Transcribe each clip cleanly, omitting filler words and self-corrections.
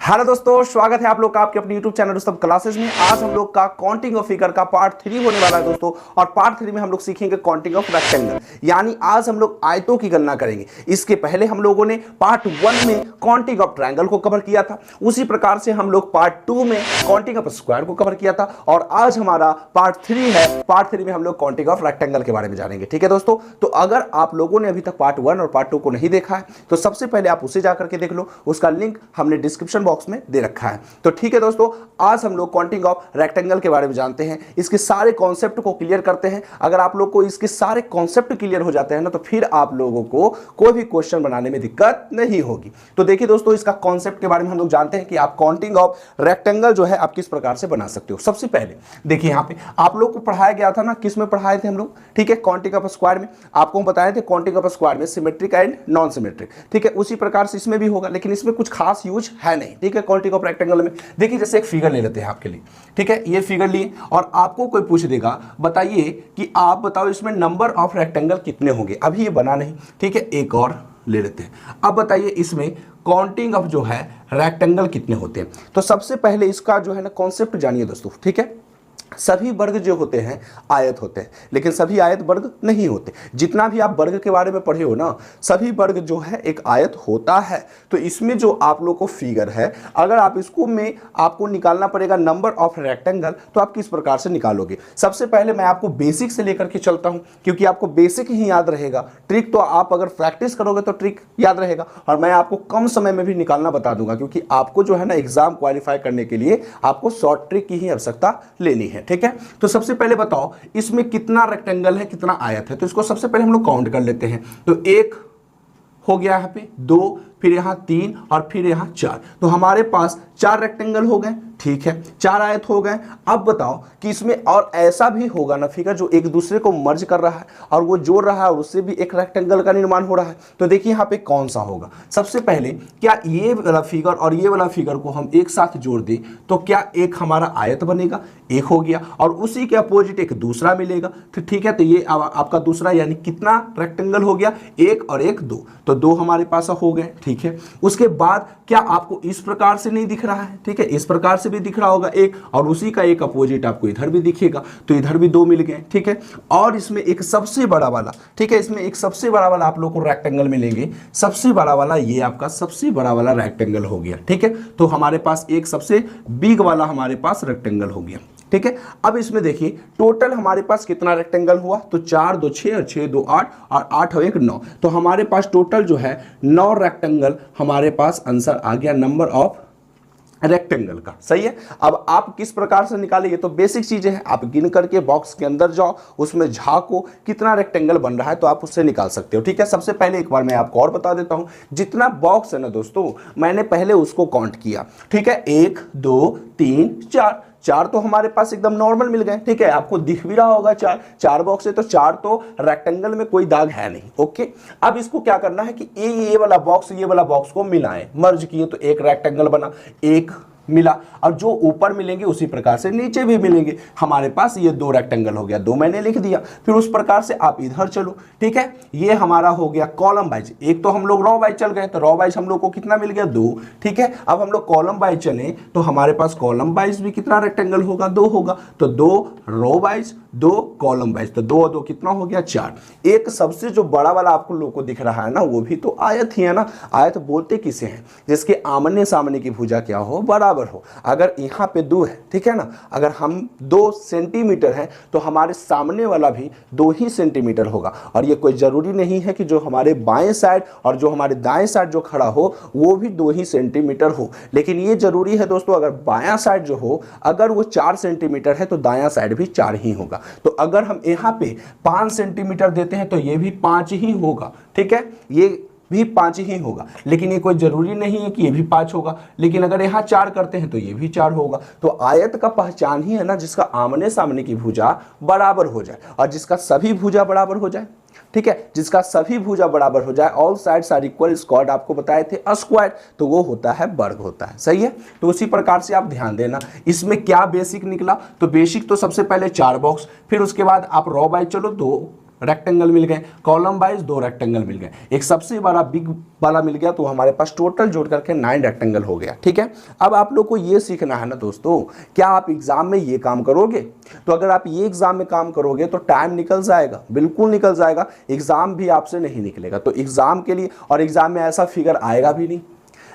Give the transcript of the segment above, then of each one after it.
Hello दोस्तों, स्वागत है आप लोग का आपके अपने YouTube चैनल दोस्तों क्लासेस में। आज हम लोग का काउंटिंग ऑफ फिगर का पार्ट 3 होने वाला है दोस्तों। और पार्ट 3 में हम लोग सीखेंगे काउंटिंग ऑफ रेक्टेंगल, यानी आज हम लोग आयतों की गणना करेंगे। इसके पहले हम लोगों ने पार्ट 1 में काउंटिंग ऑफ ट्रायंगल को कवर किया था, उसी प्रकार से हम लोग पार्ट 2 में काउंटिंग ऑफ स्क्वायर को कवर किया था। और आज हमारा पार्ट 3 है। पार्ट 3 में हम लोग काउंटिंग ऑफ रेक्टेंगल के बारे में जानेंगे। ठीक है दोस्तों, तो अगर आप लोगों ने अभी तक पार्ट 1 और पार्ट 2 को नहीं देखा है तो सबसे पहले आप उसे जाकर के देख लो, उसका लिंक हमने डिस्क्रिप्शन बॉक्स में दे रखा है। तो ठीक है दोस्तों, आज हम लोग काउंटिंग ऑफ रेक्टेंगल के बारे में जानते हैं, इसके सारे कॉन्सेप्ट को क्लियर करते हैं। अगर आप लोग को इसके सारे कॉन्सेप्ट क्लियर हो जाते हैं ना, तो फिर आप लोगों को कोई भी क्वेश्चन बनाने में दिक्कत नहीं होगी। तो देखिए दोस्तों, इसका कॉन्सेप्ट के बारे में हम लोग जानते हैं कि आप काउंटिंग ऑफ रेक्टेंगल जो है आप किस प्रकार से बना सकते हो। सबसे पहले देखिए, यहाँ पे आप लोग को पढ़ाया गया था ना, किस में पढ़ाए थे हम लोग, ठीक है, काउंटिंग ऑफ स्क्वायर में आपको हम बताए थे। काउंटिंग ऑफ स्क्वायर में सिमेट्रिक एंड नॉन सिमेट्रिक, ठीक है, उसी प्रकार से इसमें भी होगा, लेकिन इसमें कुछ खास यूज है नहीं। ठीक है, काउंटिंग ऑफ रेक्टेंगल में देखिए, जैसे एक फिगर ले लेते हैं आपके लिए, ठीक है, ये फिगर लिए और आपको कोई पूछ देगा, बताइए कि आप बताओ इसमें नंबर ऑफ रेक्टेंगल कितने होंगे। अभी ये बना नहीं, ठीक है, एक और ले लेते हैं। अब बताइए इसमें काउंटिंग ऑफ जो है रेक्टेंगल कितने होते हैं। तो सबसे पहले इसका जो है ना कॉन्सेप्ट जानिए दोस्तों, ठीक है। सभी वर्ग जो होते हैं आयत होते हैं, लेकिन सभी आयत वर्ग नहीं होते। जितना भी आप वर्ग के बारे में पढ़े हो ना, सभी वर्ग जो है एक आयत होता है। तो इसमें जो आप लोग को फिगर है, अगर आप इसको में आपको निकालना पड़ेगा नंबर ऑफ रेक्टेंगल, तो आप किस प्रकार से निकालोगे। सबसे पहले मैं आपको बेसिक से लेकर के चलता हूं, क्योंकि आपको बेसिक ही याद रहेगा। ट्रिक तो आप अगर प्रैक्टिस करोगे तो ट्रिक याद रहेगा, और मैं आपको कम समय में भी निकालना बता दूंगा, क्योंकि आपको जो है ना एग्जाम क्वालिफाई करने के लिए आपको शॉर्ट ट्रिक की ही आवश्यकता लेनी है। ठीक है, तो सबसे पहले बताओ इसमें कितना रेक्टेंगल है, कितना आयत है। तो इसको सबसे पहले हम लोग काउंट कर लेते हैं। तो एक हो गया यहाँ पे, दो, फिर यहाँ तीन और फिर यहाँ चार। तो हमारे पास 4 रेक्टेंगल हो गए, ठीक है, 4 आयत हो गए। अब बताओ कि इसमें और ऐसा भी होगा ना फिगर जो एक दूसरे को मर्ज कर रहा है और वो जोड़ रहा है और उससे भी एक रेक्टेंगल का निर्माण हो रहा है। तो देखिए यहाँ पे कौन सा होगा। सबसे पहले क्या ये वाला फिगर और ये वाला फिगर को हम एक साथ जोड़ दें तो क्या एक हमारा आयत बनेगा, एक हो गया, और उसी के अपोजिट एक दूसरा मिलेगा। तो ठीक है, तो ये आपका दूसरा, यानी कितना रेक्टेंगल हो गया, एक और एक दो, तो 2 हमारे पास हो गए। ठीक है, उसके बाद क्या आपको इस प्रकार से नहीं दिख रहा है, ठीक है, इस प्रकार से भी दिख रहा होगा एक, और उसी का एक अपोजिट आपको इधर भी दिखेगा, तो इधर भी 2 मिल गए। ठीक है, और इसमें एक सबसे बड़ा वाला, ठीक है, इसमें एक सबसे बड़ा वाला आप लोग को रेक्टेंगल मिलेंगे। सबसे बड़ा वाला ये आपका सबसे बड़ा वाला रेक्टेंगल हो गया। ठीक है, तो हमारे पास एक सबसे बिग वाला हमारे पास रेक्टेंगल हो गया। ठीक है, अब इसमें देखिए टोटल हमारे पास कितना रेक्टेंगल हुआ। तो 4 2 6 और 6 2 8 और 8 और 1 9। तो हमारे पास टोटल जो है 9 रेक्टेंगल हमारे पास आंसर आ गया नंबर ऑफ रेक्टेंगल का। सही है, अब आप किस प्रकार से निकालेंगे, तो बेसिक चीजें हैं, आप गिन करके बॉक्स के अंदर जाओ, उसमें झांको कितना रेक्टेंगल बन रहा है, तो आप उससे निकाल सकते हो। ठीक है, सबसे पहले एक बार मैं आपको और बता देता हूं, जितना बॉक्स है ना दोस्तों, मैंने पहले उसको काउंट किया। ठीक है, 1 2 3 4 तो हमारे पास एकदम नॉर्मल मिल गए। ठीक है, आपको दिख भी रहा होगा 4 बॉक्स है, तो 4 तो रेक्टेंगल में कोई दाग है नहीं। ओके, अब इसको क्या करना है कि ये वाला बॉक्स को मिलाएं, मर्ज किए तो एक रेक्टेंगल बना, एक मिला, और जो ऊपर मिलेंगे उसी प्रकार से नीचे भी मिलेंगे। हमारे पास ये 2 रेक्टेंगल हो गया, 2 मैंने लिख दिया। फिर उस प्रकार से आप इधर चलो। ठीक है, ये हमारा हो गया कॉलम वाइज। एक तो हम लोग रॉ वाइज चल गए, तो रॉ वाइज हम लोग को कितना मिल गया, 2। ठीक है, अब हम लोग कॉलम वाइज चले तो हमारे पास कॉलम वाइज भी कितना रेक्टेंगल होगा, 2 होगा। तो 2 रॉ वाइज, 2 कॉलम वाइज, तो 2 और 2 कितना हो गया, 4। एक सबसे जो बड़ा वाला आपको लोग को दिख रहा है ना, वो भी तो आयत ही है ना। आयत बोलते किसे हैं, जिसके आमने सामने की भुजा क्या हो, बराबर हो। अगर यहाँ पे 2 है, ठीक है ना, अगर हम 2 सेंटीमीटर है तो हमारे सामने वाला भी 2 ही सेंटीमीटर होगा। और ये कोई जरूरी नहीं है कि जो हमारे बाएं साइड और जो हमारे दाएं साइड जो खड़ा हो वो भी 2 ही सेंटीमीटर हो, लेकिन ये जरूरी है दोस्तों, अगर बायां साइड जो हो अगर वो 4 सेंटीमीटर है तो दायां साइड भी 4 ही होगा। तो अगर हम यहाँ पे 5 सेंटीमीटर देते हैं तो ये भी 5 ही होगा। ठीक है, ये भी 5 ही होगा, लेकिन ये कोई जरूरी नहीं है कि ये भी 5 होगा। लेकिन अगर यहाँ 4 करते हैं तो ये भी 4 होगा। तो आयत का पहचान ही है ना, जिसका आमने सामने की भुजा बराबर हो जाए और जिसका सभी भुजा बराबर हो जाए। ठीक है, जिसका सभी भुजा बराबर हो जाए, all sides are equal, square आपको बताए थे स्क्वायर, तो वो होता है वर्ग होता है। सही है, तो उसी प्रकार से आप ध्यान देना। इसमें क्या बेसिक निकला, तो बेसिक तो सबसे पहले 4 बॉक्स, फिर उसके बाद आप रॉ बाय चलो 2 रेक्टेंगल मिल गए, कॉलम वाइज 2 रेक्टेंगल मिल गए, एक सबसे बड़ा बिग वाला मिल गया, तो हमारे पास टोटल जोड़ करके 9 रेक्टेंगल हो गया। ठीक है, अब आप लोग को ये सीखना है ना दोस्तों, क्या आप एग्जाम में ये काम करोगे? तो अगर आप ये एग्जाम में काम करोगे तो टाइम निकल जाएगा, बिल्कुल निकल जाएगा, एग्जाम भी आपसे नहीं निकलेगा। तो एग्जाम के लिए, और एग्जाम में ऐसा फिगर आएगा भी नहीं,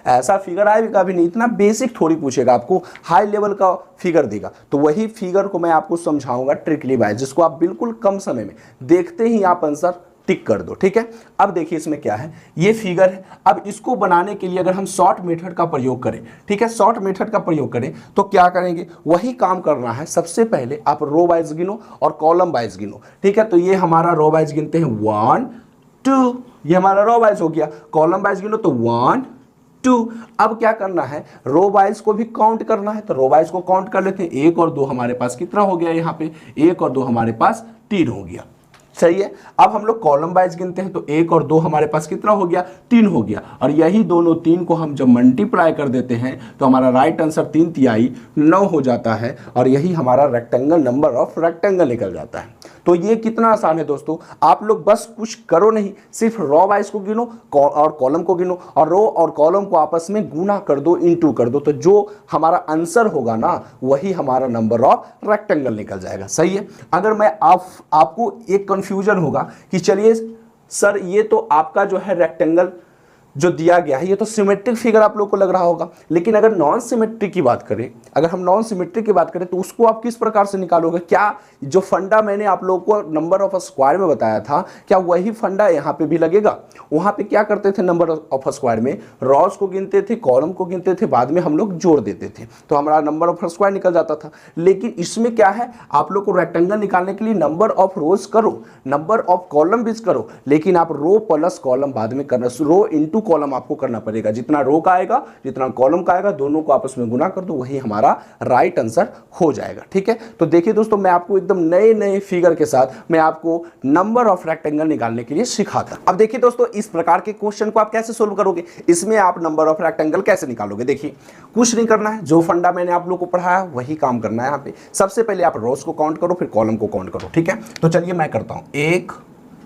ऐसा फिगर आएगा भी नहीं, इतना बेसिक थोड़ी पूछेगा, आपको हाई लेवल का फिगर देगा। तो वही फिगर को मैं आपको समझाऊंगा ट्रिकली वाइज, जिसको आप बिल्कुल कम समय में देखते ही आप आंसर टिक कर दो। ठीक है, अब देखिए इसमें क्या है, ये फिगर है। अब इसको बनाने के लिए अगर हम शॉर्ट मेथड का प्रयोग करें, ठीक है, शॉर्ट मेथड का प्रयोग करें तो क्या करेंगे, वही काम करना है। सबसे पहले आप रो वाइज गिनो और कॉलम वाइज गिनो। ठीक है, तो ये हमारा रो वाइज गिनते हैं 1 2, ये हमारा रो वाइज हो गया। कॉलम वाइज गिनो तो 1 2। अब क्या करना है, रो वाइज को भी काउंट करना है, तो रो वाइज को काउंट कर लेते हैं। 1 और 2 हमारे पास कितना हो गया, यहाँ पे 1 और 2 हमारे पास 3 हो गया। सही है, अब हम लोग कॉलम वाइज गिनते हैं, तो 1 और 2 हमारे पास कितना हो गया, 3 हो गया। और यही दोनों 3 को हम जब मल्टीप्लाई कर देते हैं तो हमारा राइट आंसर 3 तिहाई 9 हो जाता है, और यही हमारा रेक्टेंगल, नंबर ऑफ रेक्टेंगल निकल जाता है। तो ये कितना आसान है दोस्तों, आप लोग बस कुछ करो नहीं, सिर्फ रो वाइज को गिनो और कॉलम को गिनो, और रो और कॉलम को आपस में गुना कर दो, इनटू कर दो, तो जो हमारा आंसर होगा ना वही हमारा नंबर ऑफ रेक्टेंगल निकल जाएगा। सही है, अगर मैं आपको एक कंफ्यूजन होगा कि चलिए सर ये तो आपका जो है रेक्टेंगल जो दिया गया है ये तो सिमेट्रिक फिगर आप लोग को लग रहा होगा, लेकिन अगर नॉन सिमेट्रिक की बात करें, अगर हम नॉन सिमेट्रिक की बात करें तो उसको आप किस प्रकार से निकालोगे? क्या जो फंडा मैंने आप लोगों को नंबर ऑफ स्क्वायर में बताया था, क्या वही फंडा यहाँ पे भी लगेगा? वहाँ पे क्या करते थे, नंबर ऑफ स्क्वायर में रॉस को गिनते थे, कॉलम को गिनते थे, बाद में हम लोग जोड़ देते थे, तो हमारा नंबर ऑफ स्क्वायर निकल जाता था। लेकिन इसमें क्या है, आप लोग को रेक्टेंगल निकालने के लिए नंबर ऑफ रोज करो, नंबर ऑफ कॉलम भी करो, लेकिन आप रो प्लस कॉलम बाद में करना, रो इंटू कॉलम आपको करना पड़ेगा। जितना रो का आएगा जितना कॉलम का आएगा दोनों को आपस में गुना कर दो, वही हमारा राइट आंसर हो जाएगा। ठीक है, तो देखिए दोस्तों, मैं आपको एकदम नए नए फिगर के साथ मैं आपको नंबर ऑफ रेक्टेंगल निकालने के लिए सिखाता। अब देखिए दोस्तों, इस प्रकार के क्वेश्चन को आप कैसे सोल्व करोगे, इसमें आप नंबर ऑफ रेक्टेंगल कैसे निकालोगे? देखिए कुछ नहीं करना है, जो फंडा मैंने आप लोग को पढ़ाया वही काम करना है। यहाँ पे सबसे पहले आप रोज को काउंट करो, फिर कॉलम को काउंट करो। ठीक है, तो चलिए मैं करता हूं, 1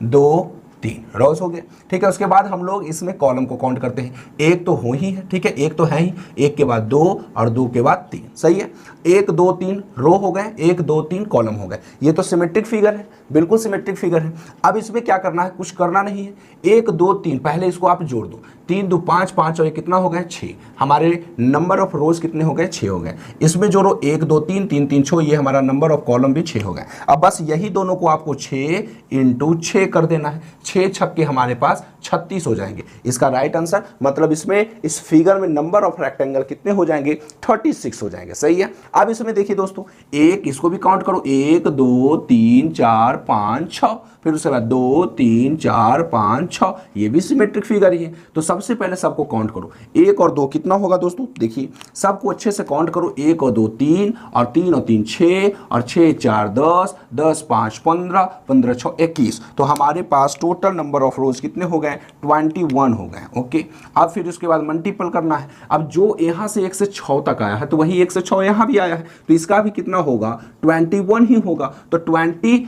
2 3 रोज हो गए। ठीक है, उसके बाद हम लोग इसमें कॉलम को काउंट करते हैं। 1 तो हो ही है, ठीक है, 1 तो है ही, 1 के बाद 2 और 2 के बाद 3। सही है, 1 2 3 रो हो गए, 1 2 3 कॉलम हो गए। ये तो सिमेट्रिक फिगर है, बिल्कुल सिमेट्रिक फिगर है। अब इसमें क्या करना है, कुछ करना नहीं है। 1 2 3 पहले इसको आप जोड़ दो, 3 2 5 5 और ये कितना हो गए 6। हमारे नंबर ऑफ रोज कितने हो गए, 6 हो गए। इसमें जोड़ो 1 2 3 3 3 6, ये हमारा नंबर ऑफ कॉलम भी 6 हो गए। अब बस यही दोनों को आपको 6 × 6 कर देना है, 6 छक्के हमारे पास 36 हो जाएंगे। इसका राइट आंसर, मतलब इसमें इस फिगर में नंबर ऑफ रेक्टेंगल कितने हो जाएंगे, 36 हो जाएंगे। सही है, अब इसमें देखिए दोस्तों, 1 इसको भी काउंट करो, 1 2 3 4 5 6, फिर उसके बाद 2 3 4 5 6, ये भी सिमेट्रिक फिगर ही है। तो सबसे पहले सबको काउंट करो, 1 और 2 कितना होगा दोस्तों, देखिए सबको अच्छे से काउंट करो, 1 और 2 3 और 3 और 3 6 और 6 4 10 10 5 15 15 6 21। तो हमारे पास टोटल नंबर ऑफ रोज कितने हो गए, 21 हो गए। ओके, अब फिर उसके बाद मल्टीपल करना है। अब जो यहाँ से 1 से 6 तक आया है तो वही 1 से 6 यहाँ भी आया है, तो इसका भी कितना होगा, 21 ही होगा। तो 21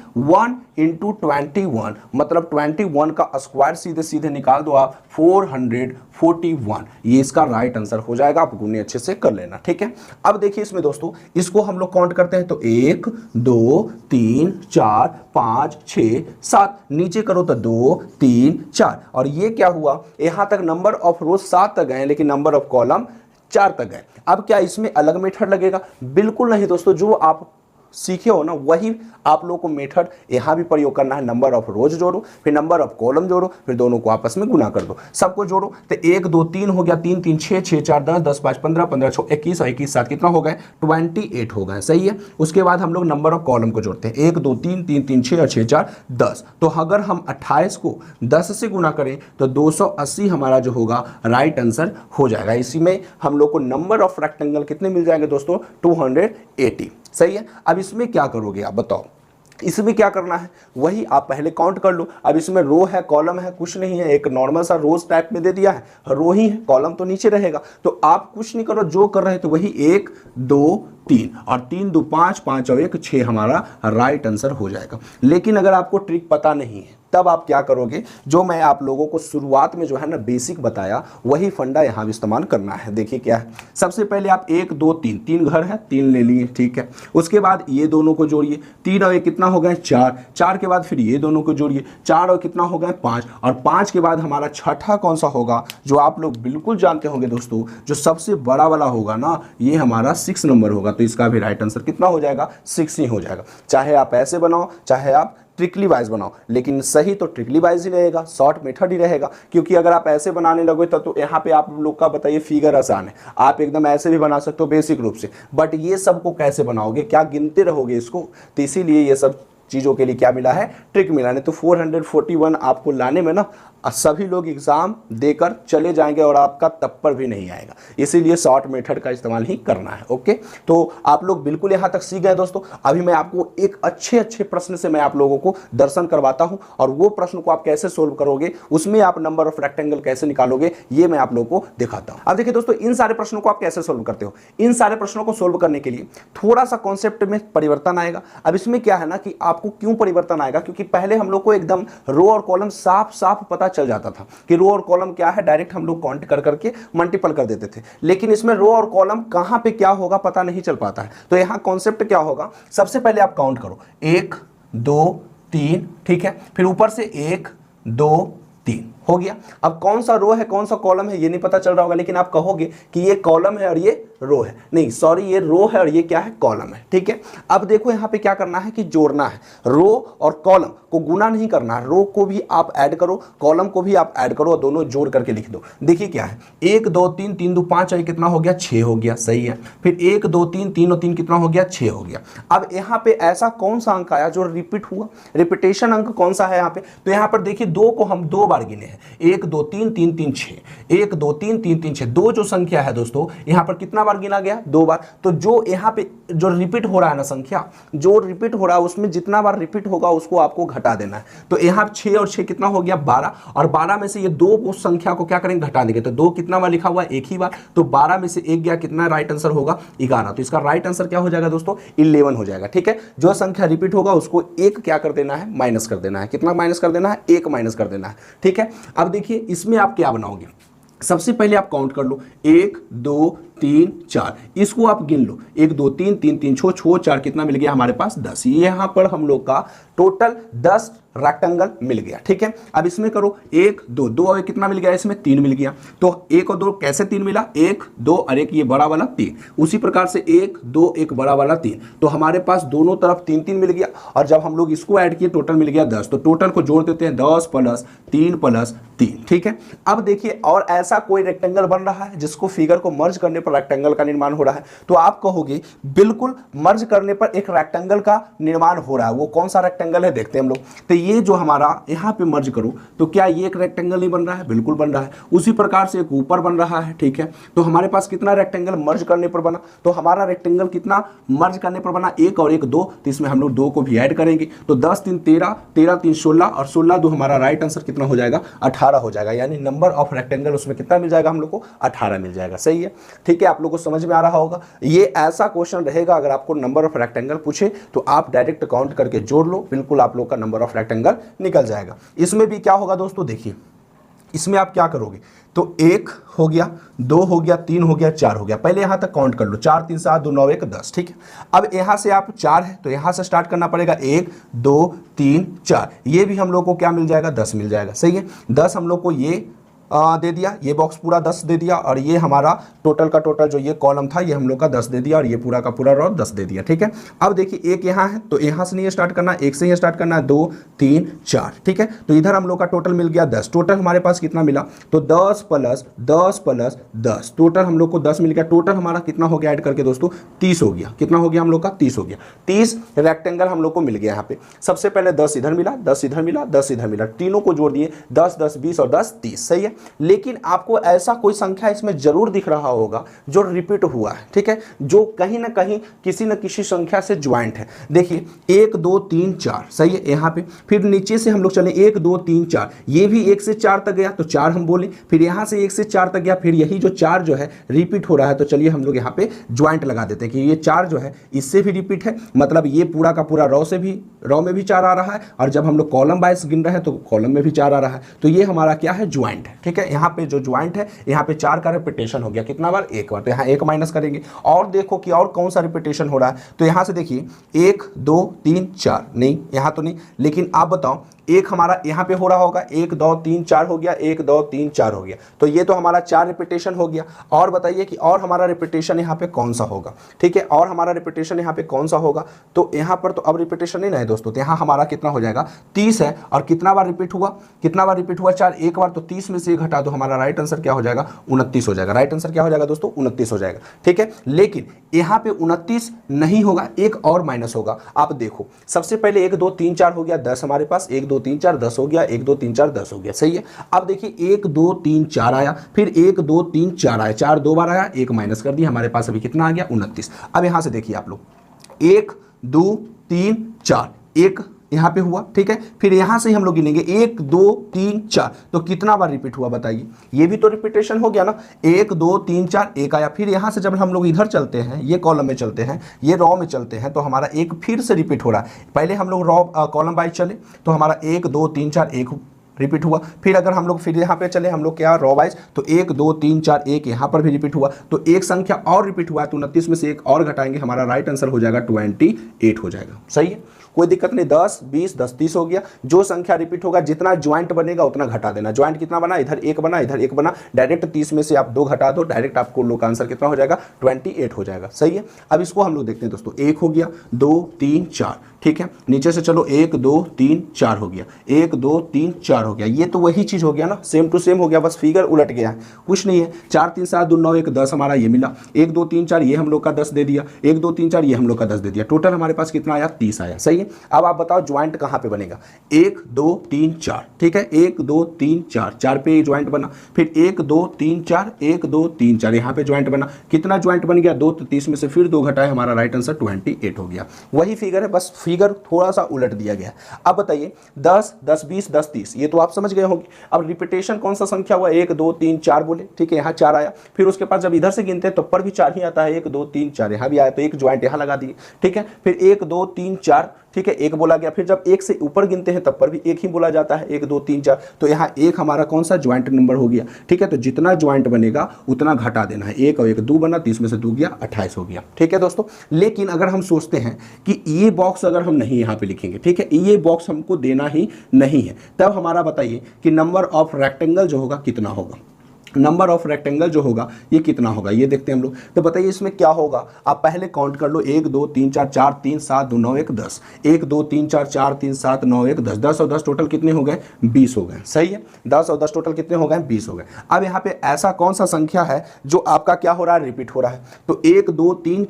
× 21 मतलब 21 का स्क्वायर सीधे सीधे निकाल दो आप, 441। ये इसका राइट आंसर हो जाएगा, आप गुने अच्छे से कर लेना। ठीक है, अब देखिए इसमें दोस्तों, इसको हम लोग काउंट करते हैं, तो 1 2 3 4 5 6 7, नीचे करो तो 2 3 4, और ये क्या हुआ, यहां तक नंबर ऑफ रोज 7 तक गए, लेकिन नंबर ऑफ कॉलम 4 तक गए। अब क्या इसमें अलग मेथड लगेगा? बिल्कुल नहीं दोस्तों, जो आप सीखे हो ना वही आप लोगों को मेथड यहाँ भी प्रयोग करना है। नंबर ऑफ रोज जोड़ो, फिर नंबर ऑफ कॉलम जोड़ो, फिर दोनों को आपस में गुना कर दो, सबको जोड़ो। तो 1 2 3 हो गया, 3 3 6 6 4 10 10 5 15 15 6 21 और 21 7 कितना हो गए, 28 हो गए। सही है, उसके बाद हम लोग नंबर ऑफ कॉलम को जोड़ते हैं, 1 2 3 3 3 6 और 6 4 10। तो अगर हम 28 को 10 से गुना करें तो 280 हमारा जो होगा राइट आंसर हो जाएगा। इसी में हम लोग को नंबर ऑफ रेक्टेंगल कितने मिल जाएंगे दोस्तों, 280। सही है, अब इसमें क्या करोगे आप बताओ, इसमें क्या करना है, वही आप पहले काउंट कर लो। अब इसमें रो है कॉलम है कुछ नहीं है, एक नॉर्मल सा रोज टाइप में दे दिया है, रो ही है, कॉलम तो नीचे रहेगा। तो आप कुछ नहीं करो, जो कर रहे थे वही 1 2 3 और 3 2 5, 5 और 1 6 हमारा राइट आंसर हो जाएगा। लेकिन अगर आपको ट्रिक पता नहीं है तब आप क्या करोगे, जो मैं आप लोगों को शुरुआत में जो है ना बेसिक बताया वही फंडा यहाँ भी इस्तेमाल करना है। देखिए क्या है, सबसे पहले आप 1 2 3, 3 घर है 3 ले लिए, ठीक है। उसके बाद ये दोनों को जोड़िए, 3 और 1 कितना हो गए 4, 4 के बाद फिर ये दोनों को जोड़िए, 4 और कितना हो गए 5, और 5 के बाद हमारा छठा कौन सा होगा जो आप लोग बिल्कुल जानते होंगे दोस्तों, जो सबसे बड़ा वाला होगा ना ये हमारा 6 नंबर होगा। तो इसका भी राइट आंसर कितना हो जाएगा 6 ही हो जाएगा। चाहे आप ऐसे बनाओ चाहे आप ट्रिकली वाइज बनाओ, लेकिन सही तो ट्रिकली वाइज ही रहेगा, शॉर्ट मेथड ही रहेगा। क्योंकि अगर आप ऐसे बनाने लगो तो यहाँ पे आप लोग का बताइए फिगर आसान है, आप एकदम ऐसे भी बना सकते हो बेसिक रूप से, बट ये सबको कैसे बनाओगे, क्या गिनते रहोगे इसको। तो इसीलिए ये सब चीज़ों के लिए क्या मिला है, ट्रिक मिला। नहीं तो 441 आपको लाने में ना सभी लोग एग्जाम देकर चले जाएंगे और आपका तप्पर भी नहीं आएगा। इसीलिए शॉर्ट मेथड का इस्तेमाल ही करना है। ओके, तो आप लोग बिल्कुल यहाँ तक सीख गए दोस्तों। अभी मैं आपको एक अच्छे प्रश्न से मैं आप लोगों को दर्शन करवाता हूँ, और वो प्रश्न को आप कैसे सोल्व करोगे, उसमें आप नंबर ऑफ रेक्टेंगल कैसे निकालोगे, ये मैं आप लोगों को दिखाता हूँ। अब देखिए दोस्तों, इन सारे प्रश्नों को आप कैसे सोल्व करते हो। इन सारे प्रश्नों को सोल्व करने के लिए थोड़ा सा कॉन्सेप्ट में परिवर्तन आएगा। अब इसमें क्या है ना कि आपको क्यों परिवर्तन आएगा, क्योंकि पहले हम लोग को एकदम रो और कॉलम साफ साफ पता चल जाता था कि रो और कॉलम क्या है, डायरेक्ट हम लोग काउंट कर करके मल्टीपल कर देते थे। लेकिन इसमें रो और कॉलम कहां पे क्या होगा पता नहीं चल पाता है। तो यहां कॉन्सेप्ट क्या होगा, सबसे पहले आप काउंट करो 1 2 3, ठीक है, फिर ऊपर से 1 2 3 हो गया। अब कौन सा रो है कौन सा कॉलम है ये नहीं पता चल रहा होगा, लेकिन आप कहोगे कि ये कॉलम है और ये रो है, नहीं सॉरी ये रो है और ये क्या है कॉलम है, ठीक है। अब देखो यहाँ पे क्या करना है कि जोड़ना है, रो और कॉलम को गुना नहीं करना है, रो को भी आप ऐड करो कॉलम को भी आप ऐड करो और दोनों जोड़ करके लिख दो। देखिए क्या है 1 2 3, 3 2 5 और कितना हो गया 6 हो गया, सही है। फिर 1 2 3, 3 और 3 कितना हो गया 6 हो गया। अब यहाँ पे ऐसा कौन सा अंक आया जो रिपीट हुआ, रिपीटेशन अंक कौन सा है यहाँ पे, तो यहाँ पर देखिए 2 को हम 2 बार गिने हैं, 1 2 3 3 3 6, 1 2 3 3 3 6, 2 जो संख्या है दोस्तों यहाँ पर कितना बार गिना गया 2 बार। तो जो यहाँ पे जो रिपीट हो रहा है ना संख्या, जो रिपीट हो रहा है उसमें जितना बार रिपीट होगा उसको आपको घटा देना है। तो यहाँ 6 और 6 कितना हो गया 12, और 12 में से ये 2 संख्या को क्या करेंगे घटा देंगे। तो 2 कितना बार लिखा हुआ है एक ही बार, तो 12 में से 1 गया, कितना राइट आंसर होगा 11। तो इसका राइट आंसर क्या हो जाएगा दोस्तों 11 हो जाएगा, ठीक है। जो संख्या रिपीट होगा उसको 1 क्या कर देना है माइनस कर देना है, कितना माइनस कर देना है 1 माइनस कर देना है, ठीक है। अब देखिए इसमें आप क्या बनाओगे, सबसे पहले आप काउंट कर लो 1 2 3 4, इसको आप गिन लो 1 2 3 3 3 6 4 कितना मिल गया हमारे पास 10। ये यहां पर हम लोग का टोटल 10 रेक्टेंगल मिल गया, ठीक है। अब इसमें करो 1 2 2 और कितना मिल गया, इसमें 3 मिल गया। तो 1 और 2 कैसे 3 मिला, 1 2 और 1 ये बड़ा वाला 3, उसी प्रकार से 1 2 1 बड़ा वाला 3, तो हमारे पास दोनों तरफ 3 3 मिल गया। और जब हम लोग इसको ऐड किए टोटल मिल गया 10। तो टोटल को जोड़ देते हैं 10 + 3 + 3, ठीक है। अब देखिए और ऐसा कोई रेक्टेंगल बन रहा है जिसको फिगर को मर्ज करने पर रेक्टेंगल का निर्माण हो रहा है, तो आप कहोगे बिल्कुल मर्ज करने पर एक रेक्टेंगल का निर्माण हो रहा है। वो कौन सा रेक्टेंगल है देखते हैं हम लोग। तो ये जो हमारा यहाँ पे मर्ज करो तो क्या ये एक रेक्टेंगल नहीं बन रहा है, बिल्कुल बन रहा है। उसी प्रकार से एक ऊपर बन रहा है, ठीक है। तो हमारे पास कितना रेक्टेंगल मर्ज करने पर बना, तो हमारा रेक्टेंगल कितना मर्ज करने पर बना 1 और 1 2, तो इसमें हम लोग 2 को भी ऐड करेंगे। तो 10 3 13, 13 3 16 और 16 2 हमारा राइट आंसर कितना हो जाएगा 18 हो जाएगा। यानी नंबर ऑफ रेक्टेंगल उसमें कितना मिल जाएगा हम लोग को 18 मिल जाएगा, सही है, ठीक है। आप लोग को समझ में आ रहा होगा। ये ऐसा क्वेश्चन रहेगा अगर आपको नंबर ऑफ रेक्टेंगल पूछे तो आप डायरेक्ट काउंट करके जोड़ लो, बिल्कुल आप लोग का नंबर ऑफ रेक्टेंगल निकल जाएगा। इसमें भी क्या होगा दोस्तों, देखिए इसमें आप क्या करोगे, तो 1 हो गया 2 हो गया 3 हो गया 4 हो गया। पहले यहां तक काउंट कर लो 4 3 7 2 9 1 10, ठीक है। अब यहां से आप 4 है तो यहां से स्टार्ट करना पड़ेगा 1 2 3 4, ये भी हम लोग को क्या मिल जाएगा 10 मिल जाएगा, सही है। 10 हम लोग को ये दे दिया, ये बॉक्स पूरा 10 दे दिया, और ये हमारा टोटल का टोटल जो ये कॉलम था ये हम लोग का 10 दे दिया, और ये पूरा का पूरा रो 10 दे दिया, ठीक है। अब देखिए एक यहाँ है तो यहाँ से नहीं स्टार्ट करना, एक से ही स्टार्ट करना है 2 3 4, ठीक है। तो इधर हम लोग का टोटल मिल गया 10। टोटल हमारे पास कितना मिला, तो 10 + 10 + 10, टोटल हम लोग को 10 मिल गया। टोटल हमारा कितना हो गया ऐड करके दोस्तों 30 हो गया। कितना हो गया हम लोग का 30 हो गया। 30 रेक्टेंगल हम लोग को मिल गया। यहाँ पे सबसे पहले 10 इधर मिला 10 इधर मिला 10 इधर मिला, तीनों को जोड़ दिए 10 10 20 और 10 30, सही है। लेकिन आपको ऐसा कोई संख्या इसमें जरूर दिख रहा होगा जो रिपीट हुआ है, ठीक है, जो कहीं ना कहीं किसी न किसी संख्या से ज्वाइंट है। देखिए 1 2 3 4, सही है यहाँ पे। फिर नीचे से हम लोग चले 1 2 3 4, ये भी 1 से 4 तक गया तो 4 हम बोले, फिर यहाँ से 1 से 4 तक गया, फिर यही जो 4 जो है रिपीट हो रहा है, तो चलिए हम लोग यहाँ पे ज्वाइंट लगा देते हैं कि ये 4 जो है इससे भी रिपीट है, मतलब ये पूरा का पूरा रो में भी 4 आ रहा है, और जब हम लोग कॉलम वाइज गिन रहे हैं तो कॉलम में भी 4 आ रहा है, तो ये हमारा क्या है, ज्वाइंट है, ठीक है। यहाँ पे जो ज्वाइंट है, यहाँ पे 4 का रिपीटेशन हो गया, कितना बार, एक बार, तो यहाँ 1 माइनस करेंगे और देखो कि और कौन सा रिपीटेशन हो रहा है, तो यहाँ से देखिए 1 2 3 4, नहीं यहाँ तो नहीं, लेकिन आप बताओ एक हमारा यहाँ पे हो रहा होगा, 1 2 3 4 हो गया, 1 2 3 4 हो गया, तो ये तो हमारा 4 रिपीटेशन हो गया। और बताइए कि और हमारा रिपीटेशन यहाँ पे कौन सा होगा, ठीक है, और हमारा रिपीटेशन यहाँ पे कौन सा होगा, तो यहाँ पर तो अब रिपीटेशन नहीं ना है दोस्तों, तो यहाँ हमारा कितना हो जाएगा, 30 है, और कितना बार रिपीट हुआ, 4, एक बार, तो 30 में से एक घटा दो, हमारा राइट आंसर क्या हो जाएगा, 29 हो जाएगा। राइट आंसर क्या हो जाएगा दोस्तों, 29 हो जाएगा, ठीक है। लेकिन यहाँ पे 29 नहीं होगा, एक और माइनस होगा। आप देखो सबसे पहले 1 2 3 4 हो गया, 10 हमारे पास, 1 2 3 4 10 हो गया, 1 2 3 4 10 हो गया, सही है। अब देखिए 1 2 3 4 आया, फिर 1 2 3 4 आया, 4 दो बार आया, 1 माइनस कर दिया, हमारे पास अभी कितना आ गया, 29। अब यहां से देखिए आप लोग, 1 2 3 4, एक यहां पे हुआ, ठीक है, फिर यहां से हम लोग गिनेंगे 1 2 3 4, तो कितना बार रिपीट हुआ बताइए, ये भी तो रिपीटेशन हो गया ना, 1 2 3 4, एक आया, फिर यहां से जब हम लोग इधर चलते हैं, ये कॉलम में चलते हैं, ये रो में चलते हैं, तो हमारा एक फिर से रिपीट हो रहा है। पहले हम लोग रो कॉलम वाइज चले तो हमारा 1 2 3 4 एक रिपीट हुआ, फिर अगर हम लोग फिर यहाँ पे चले हम लोग क्या, रो वाइज, तो 1 2 3 4 1 यहाँ पर भी रिपीट हुआ, तो एक संख्या और रिपीट हुआ है, तो 29 में से एक और घटाएंगे, हमारा राइट आंसर हो जाएगा 28 हो जाएगा, सही है, कोई दिक्कत नहीं। 10 20 10 30 हो गया, जो संख्या रिपीट होगा, जितना ज्वाइंट बनेगा उतना घटा देना। ज्वाइंट कितना बना, इधर 1 बना, इधर 1 बना, डायरेक्ट 30 में से आप 2 घटा दो, डायरेक्ट आपको लोग का आंसर कितना हो जाएगा, 28 हो जाएगा, सही है। अब इसको हम लोग देखते हैं दोस्तों, 1 हो गया, 2 3 4, ठीक है, नीचे से चलो 1 2 3 4 हो गया, 1 2 3 4 हो गया, ये तो वही चीज हो गया ना, सेम टू सेम हो गया, बस फिगर उलट गया है, कुछ नहीं है। 4 3 7 2 9 1 10 हमारा ये मिला, 1 2 3 4 ये हम लोग का 10 दे दिया, 1 2 3 4 ये हम लोग का 10 दे दिया, टोटल हमारे पास कितना आया, 30 आया, सही है। अब आप बताओ ज्वाइंट कहां पे बनेगा, 1 2 3 4, ठीक है, 1 2 3 4, 4 पे ज्वाइंट बना, फिर 1 2 3 4, 1 2 3 4 यहाँ पे ज्वाइंट बना, कितना ज्वाइंट बन गया, 2, तो 30 में से फिर 2 घटाए, हमारा राइट आंसर 28 हो गया। वही फिगर है, बस फिगर थोड़ा सा उलट दिया गया। अब बताइए 10 10 20 10 30, ये तो आप समझ गए होंगे। अब रिपीटेशन कौन सा संख्या हुआ, 1 2 3 4 बोले, ठीक है, यहाँ 4 आया, फिर उसके बाद जब इधर से गिनते हैं तो पर भी 4 ही आता है, 1 2 3 4 यहाँ भी आया, तो एक ज्वाइंट यहाँ लगा दिए, ठीक है, फिर 1 2 3 4, ठीक है, 1 बोला गया, फिर जब 1 से ऊपर गिनते हैं तब पर भी 1 ही बोला जाता है, 1 2 3 4, तो यहाँ 1 हमारा कौन सा ज्वाइंट नंबर हो गया, ठीक है, तो जितना ज्वाइंट बनेगा उतना घटा देना है, 1 और 1 2 बना, 30 में से 2 गया, 28 हो गया, ठीक है दोस्तों। लेकिन अगर हम सोचते हैं कि ये बॉक्स अगर हम नहीं यहाँ पे लिखेंगे, ठीक है, ये बॉक्स हमको देना ही नहीं है, तब हमारा बताइए कि नंबर ऑफ रेक्टेंगल जो होगा कितना होगा, नंबर ऑफ रेक्टेंगल जो होगा ये कितना होगा, ये देखते हैं हम लोग। तो बताइए इसमें क्या होगा, आप पहले काउंट कर लो, 1 2 3 4 4 3 7 2 9 1 10, 1 2 3 4 4 3 7 9 1 10, 10 और 10 टोटल कितने हो गए, 20 हो गए, सही है, 10 और 10 टोटल कितने हो गए, 20 हो गए। अब यहाँ पे ऐसा कौन सा संख्या है जो आपका क्या हो रहा है, रिपीट हो रहा है, तो 1 2 3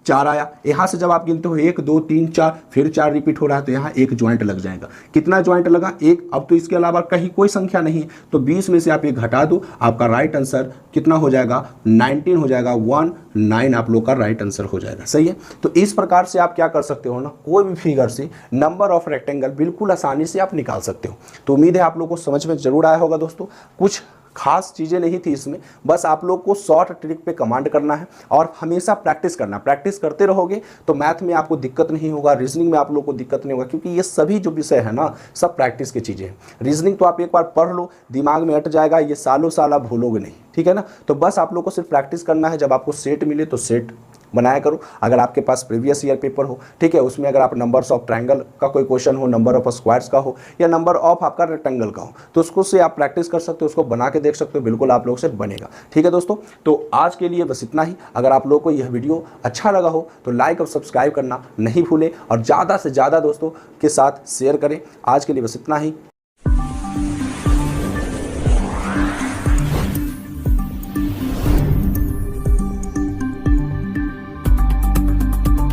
4 आया, यहां से जब आप गिनते हो 1 2 3 4, फिर 4 रिपीट हो रहा है, तो यहाँ एक ज्वाइंट लग जाएगा, कितना ज्वाइंट लगा, एक। अब तो इसके अलावा कहीं कोई संख्या नहीं है, तो 20 में से आप एक घटा दो, आपका राइट आंसर कितना हो जाएगा, 19 हो जाएगा, 19 आप लोग का राइट आंसर हो जाएगा, सही है। तो इस प्रकार से आप क्या कर सकते हो ना, कोई भी फिगर से नंबर ऑफ रेक्टेंगल बिल्कुल आसानी से आप निकाल सकते हो। तो उम्मीद है आप लोग को समझ में जरूर आया होगा दोस्तों, कुछ खास चीज़ें नहीं थी इसमें, बस आप लोग को शॉर्ट ट्रिक पे कमांड करना है और हमेशा प्रैक्टिस करना। प्रैक्टिस करते रहोगे तो मैथ में आपको दिक्कत नहीं होगा, रीजनिंग में आप लोग को दिक्कत नहीं होगा, क्योंकि ये सभी जो विषय है ना सब प्रैक्टिस की चीज़ें हैं। रीजनिंग तो आप एक बार पढ़ लो, दिमाग में अट जाएगा, ये सालों साल आप भूलोगे नहीं, ठीक है ना। तो बस आप लोग को सिर्फ प्रैक्टिस करना है, जब आपको सेट मिले तो सेट बनाया करो। अगर आपके पास प्रीवियस ईयर पेपर हो, ठीक है, उसमें अगर आप नंबर्स ऑफ ट्रायंगल का कोई क्वेश्चन हो, नंबर ऑफ स्क्वायर्स का हो, या नंबर ऑफ आपका रेक्टेंगल का हो, तो उसको से आप प्रैक्टिस कर सकते हो, उसको बना के देख सकते हो, बिल्कुल आप लोग से बनेगा, ठीक है दोस्तों। तो आज के लिए बस इतना ही। अगर आप लोग को यह वीडियो अच्छा लगा हो तो लाइक और सब्सक्राइब करना नहीं भूलें और ज़्यादा से ज़्यादा दोस्तों के साथ शेयर करें। आज के लिए बस इतना ही।